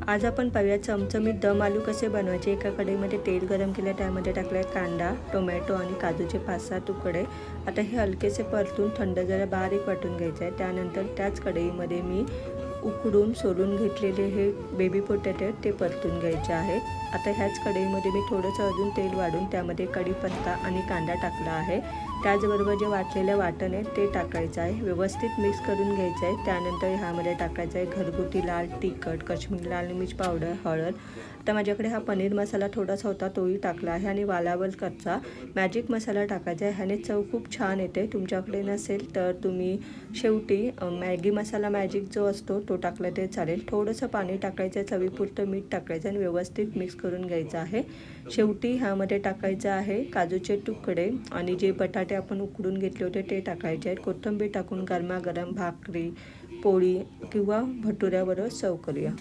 आज आपण पाहूया चमचमीत दम आलू कसे बनवायचे। एका कढईमध्ये तेल गरम केले, त्यामध्ये टाकले कांदा, टोमॅटो आणि काजूचे 5-6 तुकडे। आता हे हलकेसे परतून थंड जरा बारीक वाटून घ्यायचे आहे। त्यानंतर त्याच कढईमध्ये मी उकडून सोलून घेतलेले हे बेबी पोटॅटो ते परतून घ्यायचे आहेत। आता ह्याच कढईमध्ये मी थोडंसं अजून तेल वाढून त्यामध्ये कढीपत्ता आणि कांदा टाकला आहे। त्याचबरोबर जे वाटलेलं वाटण आहे ते टाकायचं आहे, व्यवस्थित मिक्स करून घ्यायचं आहे। त्यानंतर ह्यामध्ये टाकायचं आहे घरगुती लाल तिखट, काश्मीरी लाल मिर्च पावडर, हळद। आता माझ्याकडे हा पनीर मसाला थोडासा होता तोही टाकला आहे आणि वालावर कच्चा मॅजिक मसाला टाकायचा आहे। ह्याने चव खूप छान येते। तुमच्याकडे नसेल तर तुम्ही शेवटी मॅगी मसाला मॅजिक जो असतो तो टाकला ते चालेल। थोडंसं पाणी टाकायचं आहे, चवीपुरतं मीठ टाकायचं आणि व्यवस्थित मिक्स करून घ्यायचं आहे। शेवटी ह्यामध्ये टाकायचं आहे काजूचे तुकडे आणि जे बटाटे आपण उकडून घेतले होते ते टाकायचे आहेत। कोथिंबीर टाकून गरमागरम भाकरी, पोळी किंवा भटुऱ्याबरोबर सर्व करूया।